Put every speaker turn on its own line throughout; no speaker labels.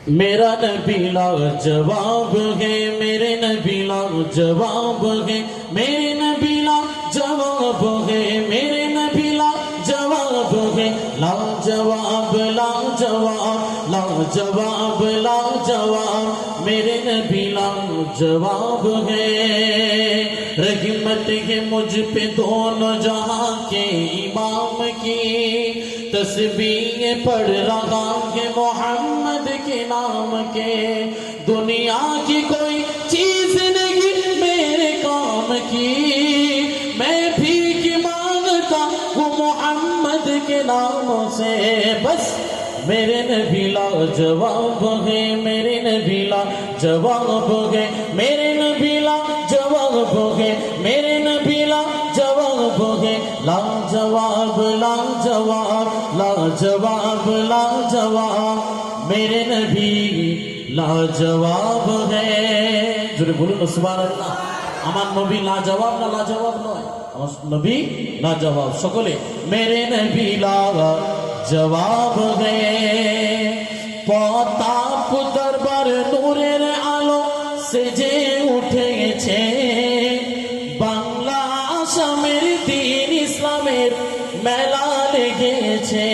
मेरा नबी लाजवाब है, मेरे नबी लाजवाब है, मेरे नबी लाजवाब है, मेरे नबी लाजवाब है, लाजवाब लाजवाब लाजवाब लाजवाब, मेरे नबी लाजवाब है। रहमत है मुझ पे दोनों जहां के इमाम की, तस्बीह पढ़ रहा है मोहम्मद के नाम के। दुनिया की कोई चीज नहीं मेरे काम की, मैं भीख मांगता हूँ मोहम्मद के नाम से। बस मेरे नबी लाजवाब है, मेरे नबी लाजवाब है, मेरे नबी लाजवाब है, मेरे नबी लाजवाब है, लाजवाब लाजवाब लाजवाब लाजवाब, मेरे नबी लाजवाब है। जोरे बोलুন সুবহানাল্লাহ। আমার নবী লাজবাব না লাজবাব নয়, আমার নবী লাজবাব। সকলে মেরে নবী লাজবাব है। প্রতাপ দরবার নূরের আলো সেজে উঠেছে, বাংলা আসামের দ্বীন ইসলামের মেলা লেগেছে।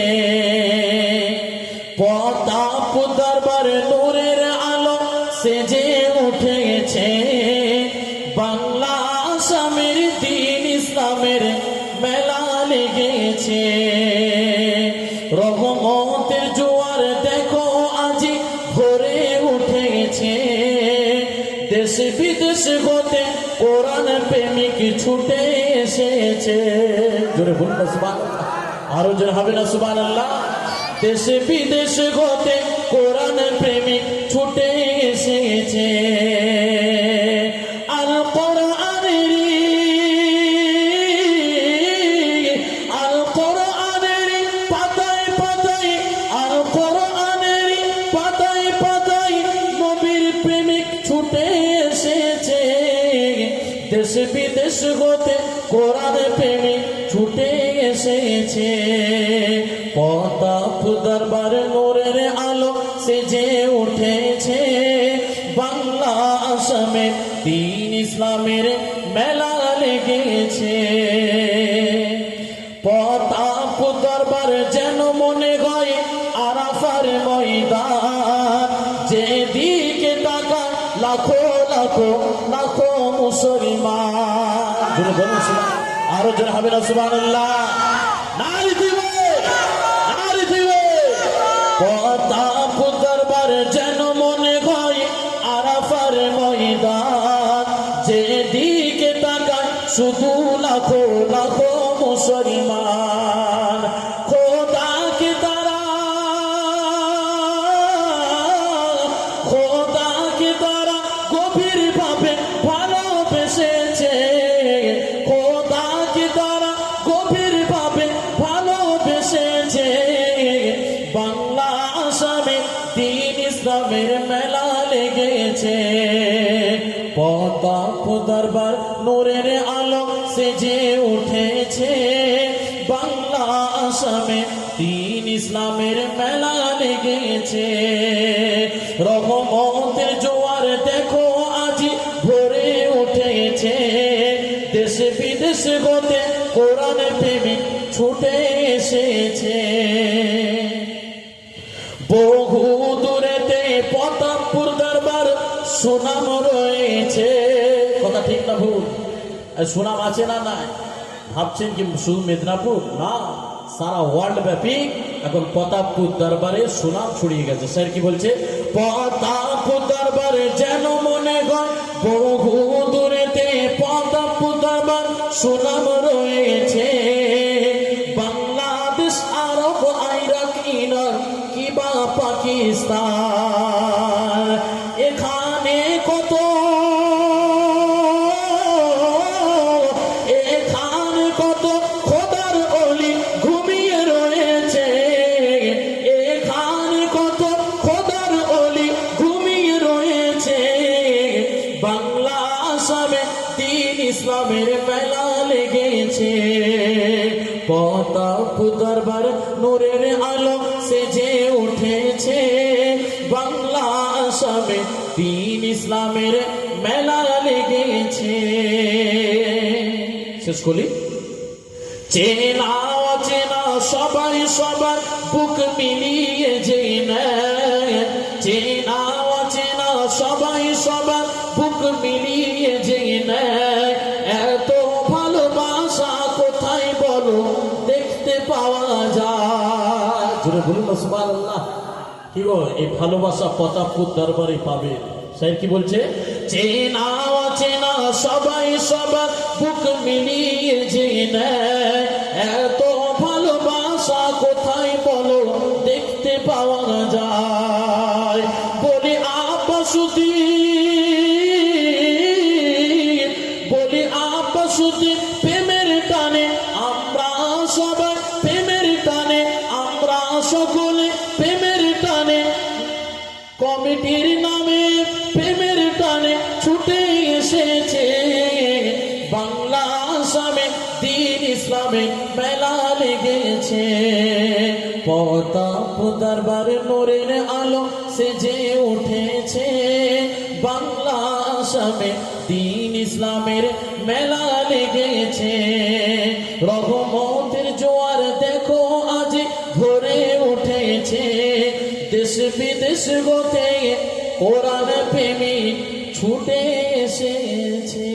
প্রতাপ দরবার নূরের আলো সেজে উঠেছে, বাংলা আসামের দ্বীন ইসলামের মেলা লেগেছে। রহমতের জোয়ার দেখো আজি ভরে উঠেছে, দেশ বিদেশ হতে কোরআন প্রেমিক ছুটে এসেছে। জোরে বলুন না সুবহানাল্লাহ, আরো জোরে হবে না সুবহানাল্লাহ। দেশ বিদেশ হতে কোরআন প্রেমিক ছুটে এসেছে। আল কোরআনের পাতায় পাতায়, আল কোরআনের পাতায় পাতায় নবীর প্রেমিক ছুটে এসেছে। দেশ বিদেশ হতে কোরআন প্রেমিক ছুটে এসেছে। প্রতাপ দরবার নূরের আলো সেজে উঠেছে, বাংলা আসামে দ্বীন ইসলামের মেলা লেগেছে। প্রতাপ দরবার যেন মনে হয় আরাফার ময়দান, যেদিকে তাকা লাখো লাখো লাখো মুসলমান। আরো জোরে হবে না সুবহানাল্লাহ। প্রতাপ দরবার যেন মনে হয় আরাফার ময়দান, যেদিকে তাকায় শুধু লাখো লাখো মুসলমান। খোদাকে তারা গভীর ভাবে ভালোবেসেছে, খোদাকে তারা গভীর ভাবে ভালোবেসেছে। বাংলা আসামে দ্বীন ইসলামের মেলা লেগেছে। প্রতাপ দরবার নূরের আলো সেজে উঠেছে, বাংলা আসামে দ্বীন ইসলামের মেলা লেগেছে। রহমতের জোয়ার দেখো আজি ভরে উঠেছে, দেশ বিদেশ হতে কোরআন প্রেমিক ছুটে এসেছে। বহু দূরেতে প্রতাপপুর দরবার সুনাম রয়েছে। কথা ঠিক না ভুল? সুনাম আছে না নাই? ভাবছেন কি শুধু মেদিনীপুর না, সারা ওয়ার্ল্ড ব্যাপী এখন প্রতাপপুর দরবারে সুনাম ছড়িয়ে গেছে। স্যার কি বলছে? প্রতাপপুর দরবারে যেন মনে হয় বহু দূরেতে প্রতাপপুর দরবার সুনাম রয়েছে। বাংলাদেশ, আরব, ইরাক, ইরান কিবা পাকিস্তান, এখানে কত খোদার অলি ঘুমিয়ে রয়েছে, এখানে কত খোদার অলি ঘুমিয়ে রয়েছে। বাংলা আসামে দ্বীন ইসলামের মেলা লেগেছে। প্রতাপ দরবার নূরের আলো সেজে উঠেছে, বাংলা আসামে দিন ইসলামের মেলা লেগেছে। শেষ করি। চেনা অচেনা সবাই সবার বুক মিলিয়ে যে নেয়, চেনা অচেনা সবাই সবার বুক মিলিয়ে যে নেয়, এত ভালোবাসা কোথায় বলো দেখতে পাওয়া যায়। জোরে বলুন না সুবহানাল্লাহ। কি গো, এই ভালোবাসা প্রতাপপুর দরবারে পাবে। স্যার কি বলছে? চেনা অচেনা সবাই সবার বুক মিলিয়ে যে নেয়, এত ভালোবাসা কোথায় বলো দেখতে পাওয়া যায়। বলি আব্বাসুদ্দিন, বলি আব্বাসুদ্দিন প্রেমের টানে আমরা সবাই, প্রেমের টানে আমরা সকলে, প্রেমের টানে কমিটির নামে প্রেমের টানে ছুটে এসেছে বাংলা আসামে দিন ইসলামে মেলা লেগেছে। প্রতাপ দরবার নূরের আলো সেজে উঠেছে বাংলা আসামে দিন ইসলামের মেলা লেগেছে। রহমতের জোয়ার দেখো আজ ভরে উঠেছে, দেশ বিদেশ হতে কোরআন প্রেমী ছুটে এসেছে।